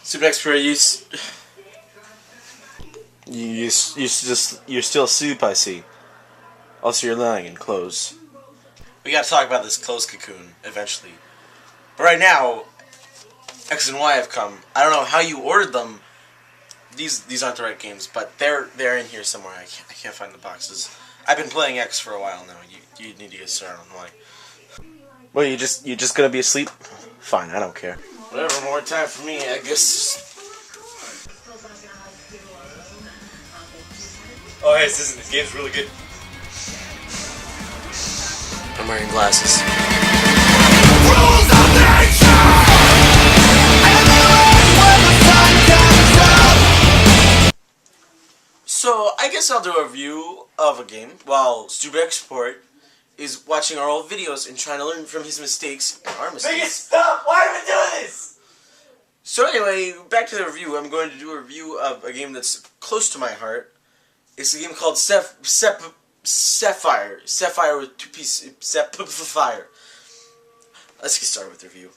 Super Expert, you're still asleep, I see. Also, you're lying in clothes. we gotta talk about this clothes cocoon eventually. But right now, X and Y have come. I don't know how you ordered them. These aren't the right games, but they're in here somewhere. I can't find the boxes. I've been playing X for a while now. You need to get started on Y. Well, you're just gonna be asleep? Fine, I don't care. Whatever, more time for me, I guess. Oh, hey, this game's really good. I'm wearing glasses. So, I guess I'll do a review of a game while Super Export is watching our old videos and trying to learn from his mistakes and our mistakes. Make it stop! Why are we doing this? So anyway, back to the review. I'm going to do a review of a game that's close to my heart. It's a game called Sapphire. Sapphire with two pieces. Sapphire. Let's get started with the review.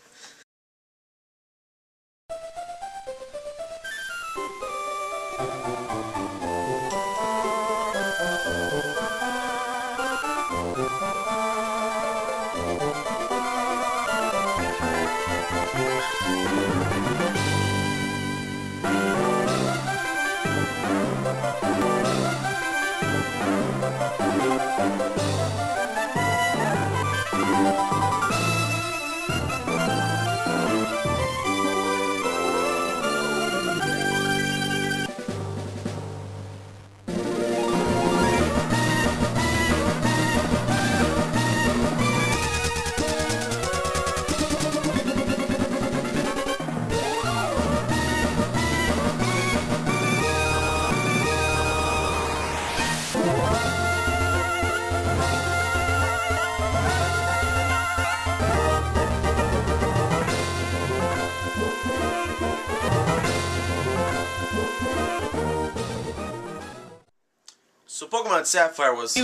So Pokemon Sapphire was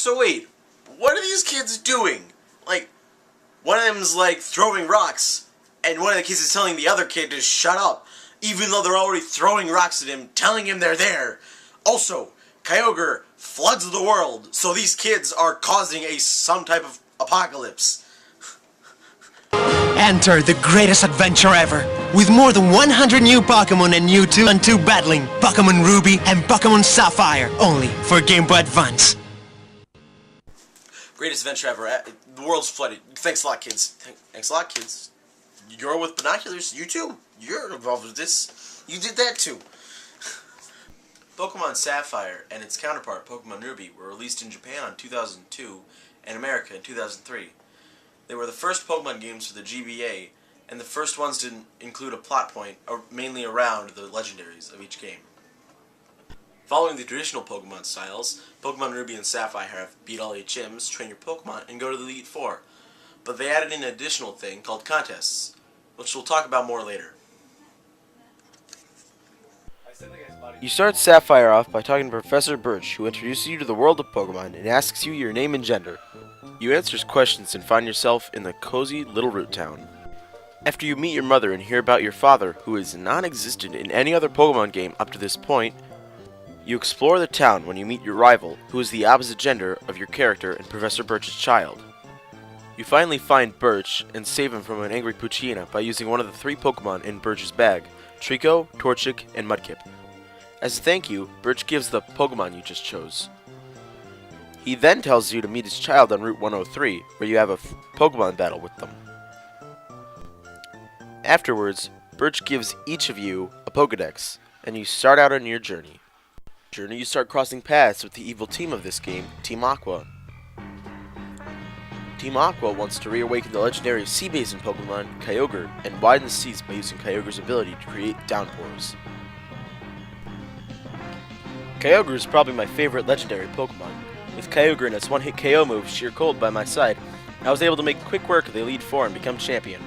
So wait, what are these kids doing? Like, one of them's like throwing rocks, and one of the kids is telling the other kid to shut up, even though they're already throwing rocks at him, telling him they're there. Also, Kyogre floods the world, so these kids are causing some type of apocalypse. Enter the greatest adventure ever, with more than 100 new Pokemon and Mewtwo and 2 battling Pokemon Ruby and Pokemon Sapphire, only for Game Boy Advance. Greatest adventure ever. The world's flooded. Thanks a lot, kids. Thanks a lot, kids. You're with binoculars. You too. You're involved with this. You did that too. Pokemon Sapphire and its counterpart, Pokemon Ruby, were released in Japan in 2002 and America in 2003. They were the first Pokemon games for the GBA, and the first ones to include a plot point mainly around the legendaries of each game. Following the traditional Pokemon styles, Pokemon Ruby and Sapphire have beat all 8 gyms, train your Pokemon, and go to the Elite Four. But they added an additional thing called contests, which we'll talk about more later. You start Sapphire off by talking to Professor Birch, who introduces you to the world of Pokemon and asks you your name and gender. You answer his questions and find yourself in the cozy little root town. After you meet your mother and hear about your father, who is non-existent in any other Pokemon game up to this point, you explore the town when you meet your rival, who is the opposite gender of your character and Professor Birch's child. You finally find Birch and save him from an angry Poochyena by using one of the 3 Pokemon in Birch's bag, Trico, Torchic, and Mudkip. As a thank you, Birch gives the Pokemon you just chose. He then tells you to meet his child on Route 103, where you have a Pokemon battle with them. Afterwards, Birch gives each of you a Pokedex, and you start out on your journey. You start crossing paths with the evil team of this game, Team Aqua. Team Aqua wants to reawaken the legendary Sea Basin Pokemon, Kyogre, and widen the seas by using Kyogre's ability to create downpours. Kyogre is probably my favorite legendary Pokemon. With Kyogre and its one-hit KO move, Sheer Cold, by my side, I was able to make quick work of the Elite Four and become champion.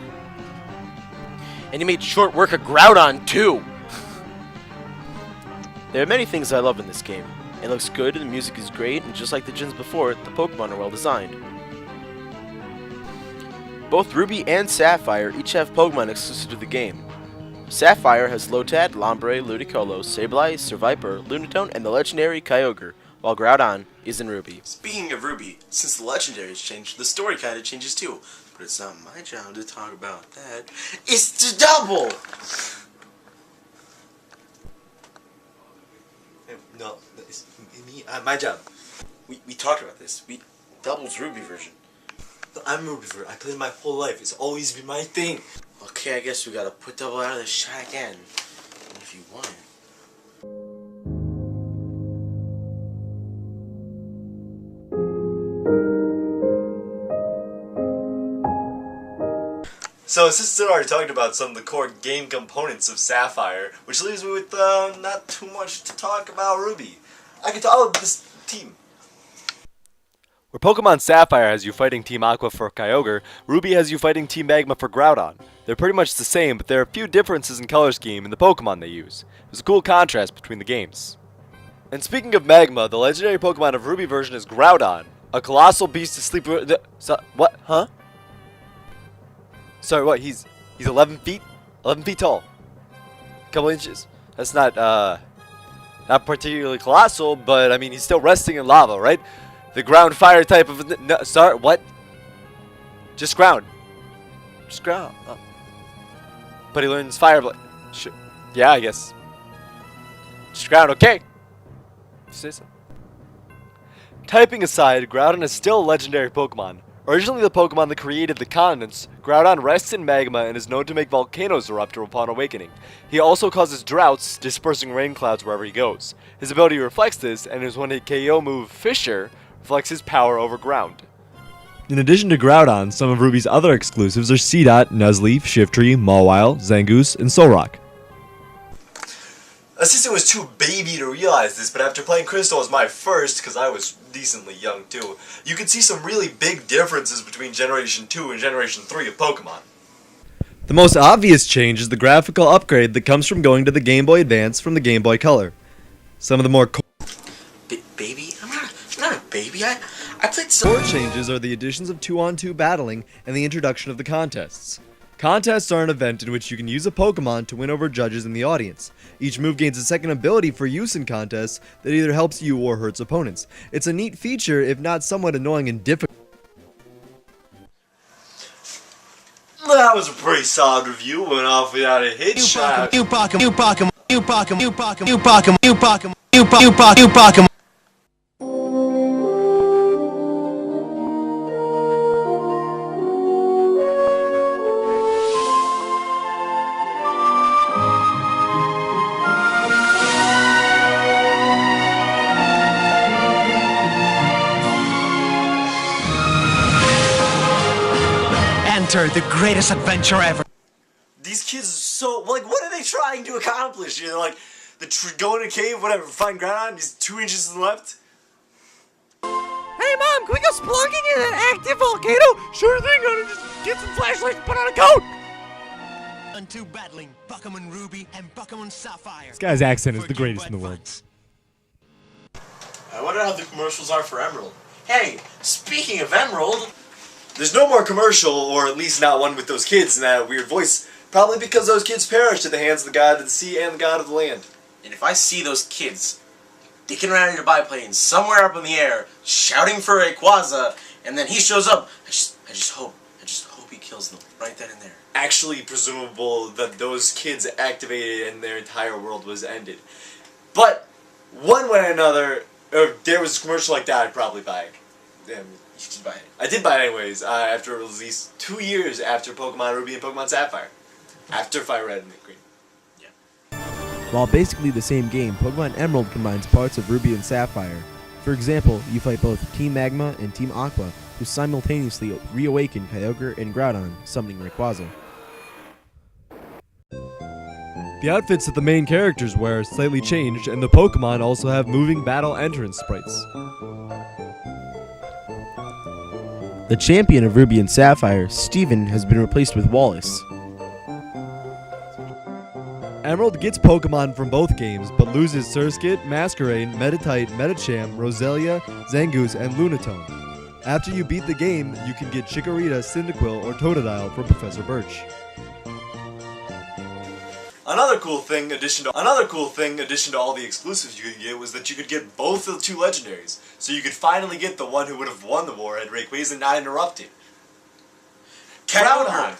And he made short work of Groudon, too! There are many things I love in this game. It looks good, the music is great, and just like the gens before it, the Pokemon are well designed. Both Ruby and Sapphire each have Pokemon exclusive to the game. Sapphire has Lotad, Lombre, Ludicolo, Sableye, Survivor, Lunatone, and the legendary Kyogre, while Groudon is in Ruby. Speaking of Ruby, since the legendaries changed, the story kinda changes too. But it's not my job to talk about that. It's to double! No, it's me. My job. We talked about this. Double's Ruby version. I'm Ruby. I played my whole life. It's always been my thing. Okay, I guess we gotta put Double out of the shot again. If you want. So, since I already talked about some of the core game components of Sapphire, which leaves me with not too much to talk about Ruby. I can talk about this team. Where Pokemon Sapphire has you fighting Team Aqua for Kyogre, Ruby has you fighting Team Magma for Groudon. They're pretty much the same, but there are a few differences in color scheme in the Pokemon they use. There's a cool contrast between the games. And speaking of Magma, the legendary Pokemon of Ruby version is Groudon, a colossal beast to sleep with. What? Huh? Sorry, what? He's 11 feet? 11 feet tall. A couple inches. That's not particularly colossal, but I mean, he's still resting in lava, right? The ground fire type of... No, sorry, what? Just ground. Just ground. Oh. But he learns fire... Yeah, I guess. Just ground, okay. Say so. Typing aside, Groudon is still a legendary Pokemon. Originally the Pokemon that created the continents, Groudon rests in magma and is known to make volcanoes erupt upon awakening. He also causes droughts, dispersing rain clouds wherever he goes. His ability reflects this, and his one-hit KO move, Fissure, reflects his power over ground. In addition to Groudon, some of Ruby's other exclusives are Seedot, Nuzleaf, Shiftry, Mawile, Zangoose, and Solrock. Assistant was too baby to realize this, but after playing Crystal as my first, because I was decently young too, you could see some really big differences between Generation 2 and Generation 3 of Pokemon. The most obvious change is the graphical upgrade that comes from going to the Game Boy Advance from the Game Boy Color. Some of the more Baby? I'm not a baby. I played some... core changes are the additions of 2-on-2 battling and the introduction of the contests. Contests are an event in which you can use a Pokemon to win over judges in the audience. Each move gains a second ability for use in contests that either helps you or hurts opponents. It's a neat feature, if not somewhat annoying and difficult. That was a pretty solid review. Went off without a hit shot. New Pokemon, new Pokemon, new Pokemon, new Pokemon, new Pokemon, new Pokemon, new Pokemon, new Pokemon. Enter the greatest adventure ever. These kids are so, like, what are they trying to accomplish? They're like, go in a cave, whatever, find Groudon, he's 2 inches to the left. Hey Mom, can we go splunking in an active volcano? Sure thing, I'm gonna just get some flashlights and put on a coat! Unto battling Pokemon Ruby and Pokemon Sapphire. This guy's accent is the greatest in the world. I wonder how the commercials are for Emerald. Hey, speaking of Emerald... There's no more commercial, or at least not one with those kids and that weird voice, probably because those kids perished at the hands of the god of the sea and the god of the land. And if I see those kids dicking around in a biplane somewhere up in the air, shouting for Rayquaza, and then he shows up, I just hope he kills them right then and there. Actually presumable that those kids activated and their entire world was ended. But, one way or another, if there was a commercial like that, I'd probably buy it. Damn. You should buy it. I did buy it anyways, after it was at least 2 years after Pokemon Ruby and Pokemon Sapphire. After Fire Red and Green. While basically the same game, Pokemon Emerald combines parts of Ruby and Sapphire. For example, you fight both Team Magma and Team Aqua, who simultaneously reawaken Kyogre and Groudon, summoning Rayquaza. The outfits that the main characters wear slightly changed, and the Pokemon also have moving battle entrance sprites. The champion of Ruby and Sapphire, Steven, has been replaced with Wallace. Emerald gets Pokemon from both games, but loses Surskit, Masquerain, Meditite, Medicham, Roselia, Zangoose, and Lunatone. After you beat the game, you can get Chikorita, Cyndaquil, or Totodile from Professor Birch. Another cool thing, addition to all the exclusives you could get, was that you could get both of the two legendaries. So you could finally get the one who would have won the war had Rayquaza not interrupted. Groudon.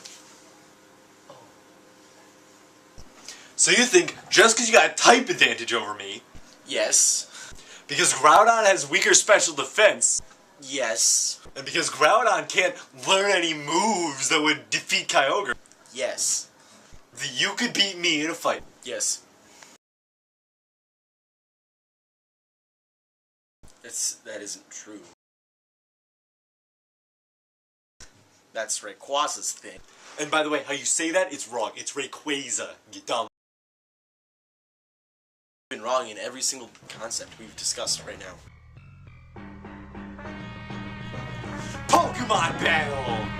So you think just because you got a type advantage over me, Yes. because Groudon has weaker special defense, Yes. and because Groudon can't learn any moves that would defeat Kyogre, Yes. that you could beat me in a fight. Yes. That isn't true. That's Rayquaza's thing. And by the way, how you say that, it's wrong. It's Rayquaza, you dumb. Been wrong in every single concept we've discussed right now. Pokemon battle!